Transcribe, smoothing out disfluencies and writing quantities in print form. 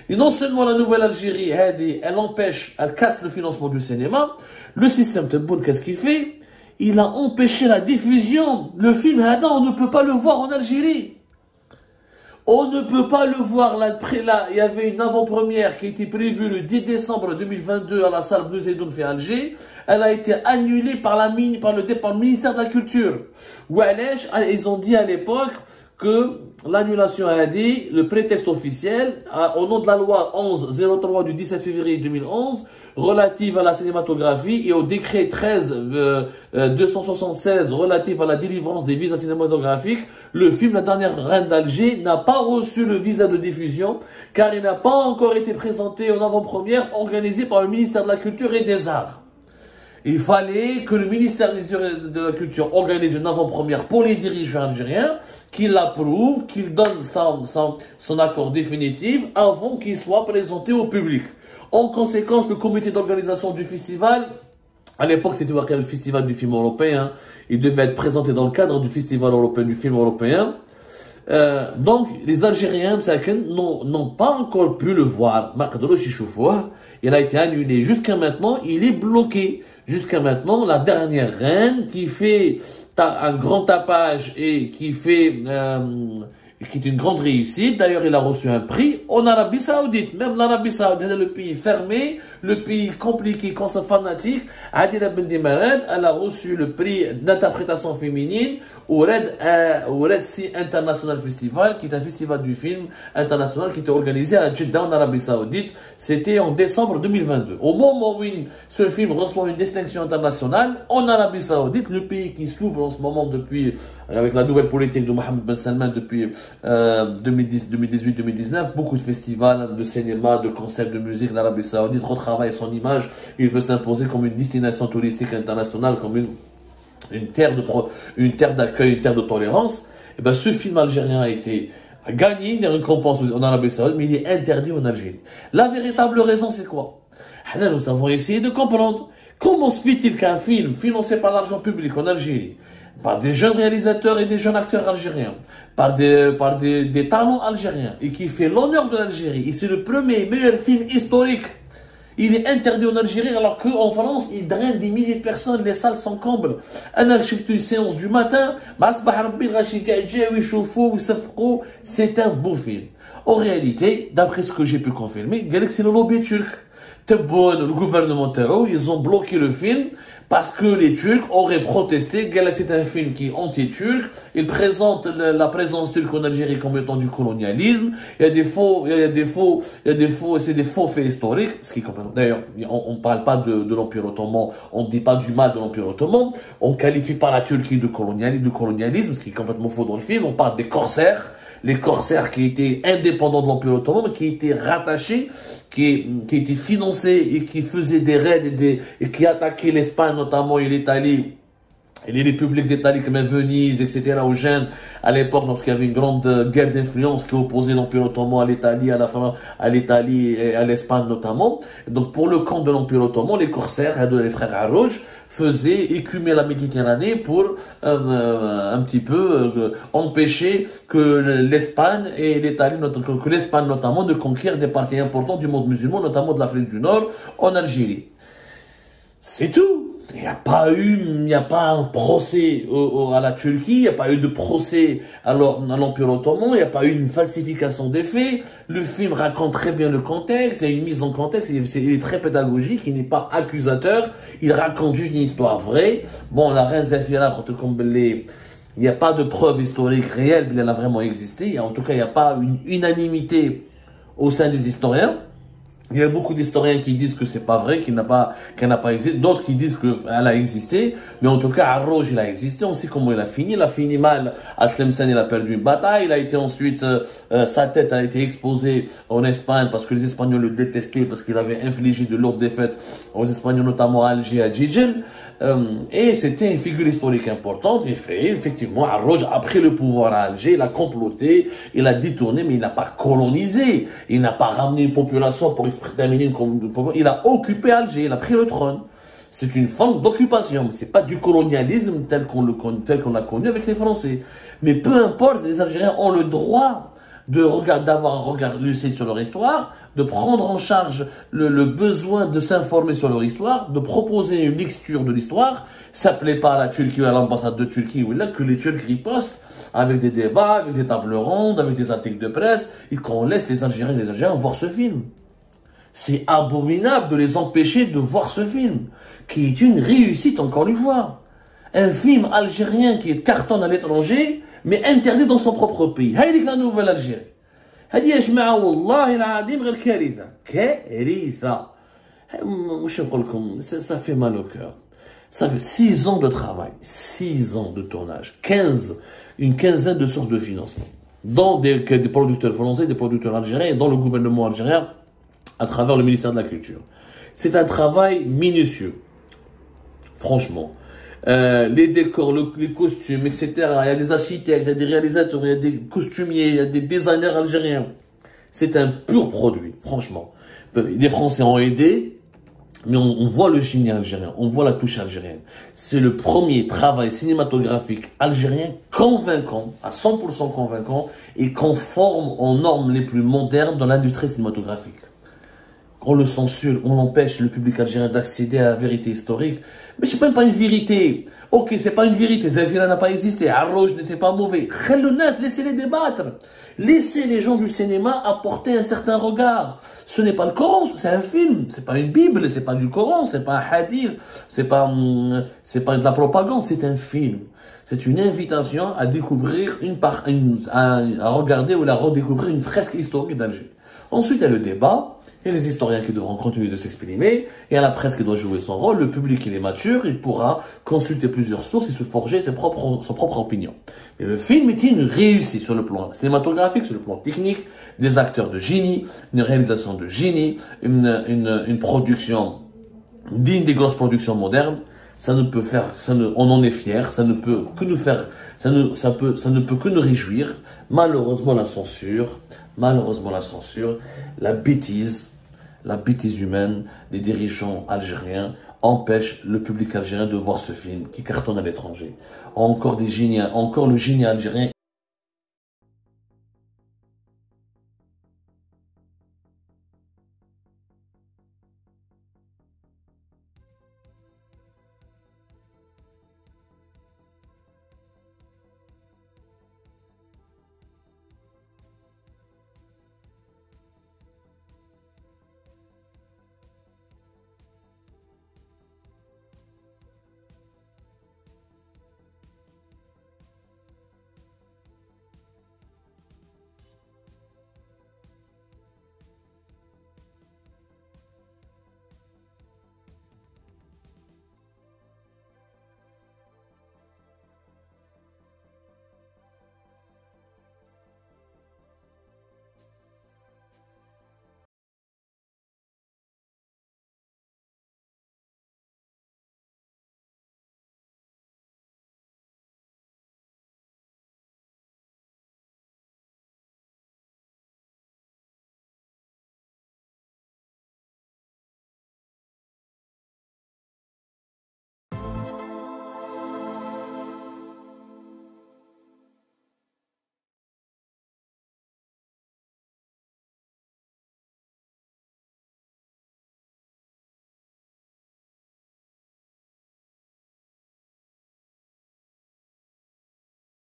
Et non seulement la nouvelle Algérie, elle casse le financement du cinéma, le système Tebboune, qu'est-ce qu'il fait? Il a empêché la diffusion. Le film, on ne peut pas le voir en Algérie. On ne peut pas le voir. Là, il y avait une avant-première qui était prévue le 10 décembre 2022 à la salle Bleu Zeydoun fait Alger. Elle a été annulée par le ministère de la Culture. Oualesh, ils ont dit à l'époque que l'annulation a dit, le prétexte officiel, au nom de la loi 1103 du 17 février 2011, relative à la cinématographie et au décret 276 relatif à la délivrance des visas cinématographiques, le film La Dernière Reine d'Alger n'a pas reçu le visa de diffusion car il n'a pas encore été présenté en avant-première organisée par le ministère de la Culture et des Arts. Il fallait que le ministère de la Culture organise une avant-première pour les dirigeants algériens, qu'il l'approuve, qu'il donne son accord définitif avant qu'il soit présenté au public. En conséquence, le comité d'organisation du festival, à l'époque c'était le festival du film européen, il devait être présenté dans le cadre du festival européen du film européen. Donc les Algériens n'ont pas encore pu le voir. Il a été annulé. Jusqu'à maintenant, il est bloqué. Jusqu'à maintenant, La Dernière Reine, qui fait un grand tapage et qui est une grande réussite. D'ailleurs, il a reçu un prix en Arabie Saoudite. Même l'Arabie Saoudite, le pays fermé, le pays compliqué, fanatique. Adila Bendimalad, elle a reçu le prix d'interprétation féminine au Red Sea International Festival, qui est un festival du film international qui était organisé à Jeddah en Arabie Saoudite. C'était en décembre 2022. Au moment où ce film reçoit une distinction internationale en Arabie Saoudite, le pays qui s'ouvre en ce moment avec la nouvelle politique de Mohammed Ben Salman depuis 2018-2019, beaucoup de festivals de cinéma, de concerts de musique d'Arabie Saoudite retravaillent son image. Il veut s'imposer comme une destination touristique internationale, comme une terre d'accueil, une terre de tolérance. Et ben, ce film algérien a gagné une récompense en Arabie Saoudite, mais il est interdit en Algérie. La véritable raison, c'est quoi? Nous avons essayé de comprendre. Comment se fait-il qu'un film financé par l'argent public en Algérie, par des jeunes réalisateurs et des jeunes acteurs algériens, par des talents algériens, et qui fait l'honneur de l'Algérie, et c'est le premier meilleur film historique, il est interdit en Algérie alors qu'en France, il draine des milliers de personnes, les salles s'encombrent. J'ai fait une séance du matin, c'est un beau film. En réalité, d'après ce que j'ai pu confirmer, c'est le lobby turc. Tebboune, le gouvernement terreau, ils ont bloqué le film parce que les Turcs auraient protesté. C'est un film qui est anti-turc. Il présente la présence turque en Algérie comme étant du colonialisme. Il y a des faux, c'est des faux faits historiques. Ce qui est complètement, d'ailleurs, on ne parle pas de l'Empire ottoman, on ne dit pas du mal de l'Empire ottoman, on qualifie pas la Turquie de colonialisme, ce qui est complètement faux dans le film. On parle des corsaires. Les corsaires qui étaient indépendants de l'Empire ottoman, qui étaient rattachés, qui étaient financés et qui faisaient des raids et qui attaquaient l'Espagne notamment et l'Italie, et les républiques d'Italie comme Venise, etc. au Gênes, à l'époque lorsqu'il y avait une grande guerre d'influence qui opposait l'Empire ottoman à l'Italie, à l'Italie et à l'Espagne notamment. Donc pour le camp de l'Empire ottoman, les corsaires, les frères Arrouj, faisaient écumer la Méditerranée pour un petit peu empêcher que l'Espagne et l'Italie, que l'Espagne notamment, ne conquièrent des parties importantes du monde musulman, notamment de l'Afrique du Nord, en Algérie. C'est tout. Il n'y a pas un procès à la Turquie, il n'y a pas eu de procès à l'Empire ottoman, il n'y a pas eu une falsification des faits. Le film raconte très bien le contexte, il y a une mise en contexte, il est très pédagogique, il n'est pas accusateur, il raconte juste une histoire vraie. Bon, la reine Zafira, il n'y a pas de preuve historique réelle, mais elle a vraiment existé. En tout cas, il n'y a pas une unanimité au sein des historiens. Il y a beaucoup d'historiens qui disent que c'est pas vrai, qu'elle n'a pas existé. D'autres qui disent qu'elle a existé. Mais en tout cas, Arrouj, il a existé. On sait comment il a fini. Il a fini mal. À Tlemcen, il a perdu une bataille. Il a été ensuite, sa tête a été exposée en Espagne parce que les Espagnols le détestaient parce qu'il avait infligé de lourdes défaites aux Espagnols, notamment à Alger, à Djidjen. Et c'était une figure historique importante. Effectivement, Arrouj a pris le pouvoir à Alger, il a comploté, il a détourné, mais il n'a pas colonisé. Il n'a pas ramené une population pour exterminer une population. Il a occupé Alger, il a pris le trône. C'est une forme d'occupation. C'est pas du colonialisme tel qu'on l'a connu avec les Français. Mais peu importe, les Algériens ont le droit d'avoir un regard lucide sur leur histoire, de prendre en charge le besoin de s'informer sur leur histoire, de proposer une lecture de l'histoire. Ça plaît pas à la Turquie ou à l'ambassade de Turquie ou là que les Turcs ripostent avec des débats, avec des tables rondes, avec des articles de presse, et qu'on laisse les Algériens et les Algériens voir ce film. C'est abominable de les empêcher de voir ce film, qui est une réussite encore une fois. Un film algérien qui est cartonne à l'étranger, mais interdit dans son propre pays. هاي la nouvelle Algérie. هذه يا جماعة والله العظيم غير كارثة. كارثة. واش نقول لكم ça fait mal au cœur. Ça fait 6 ans de travail, 6 ans de tournage, une quinzaine de sources de financement, dans des producteurs français, des producteurs algériens, et dans le gouvernement algérien, à travers le ministère de la Culture. C'est un travail minutieux, franchement. Les décors, les costumes, etc. Il y a des architectes, il y a des réalisateurs, il y a des costumiers, il y a des designers algériens. C'est un pur produit, franchement. Les Français ont aidé, mais on voit le génie algérien, on voit la touche algérienne. C'est le premier travail cinématographique algérien convaincant, à 100% convaincant, et conforme aux normes les plus modernes dans l'industrie cinématographique. On le censure, on empêche le public algérien d'accéder à la vérité historique. Mais c'est même pas une vérité. Ok, c'est pas une vérité. Zafira n'a pas existé. Arrouj n'était pas mauvais. Laissez-les débattre. Laissez les gens du cinéma apporter un certain regard. Ce n'est pas le Coran, c'est un film. C'est pas une Bible, c'est pas du Coran, c'est pas un hadith, c'est pas de la propagande, c'est un film. C'est une invitation à découvrir à regarder ou à redécouvrir une fresque historique d'Alger. Ensuite, il y a le débat. Il y a les historiens qui devront continuer de s'exprimer, il y a la presse qui doit jouer son rôle, le public il est mature, il pourra consulter plusieurs sources et se forger son propre opinion. Et le film est une réussite sur le plan cinématographique, sur le plan technique, des acteurs de génie, une réalisation de génie, une production digne des grosses productions modernes. Ça ne peut faire, on en est fier, ça ne peut que nous faire, ça ne peut que nous réjouir. Malheureusement la censure, la bêtise humaine des dirigeants algériens empêche le public algérien de voir ce film qui cartonne à l'étranger. Encore le génie algérien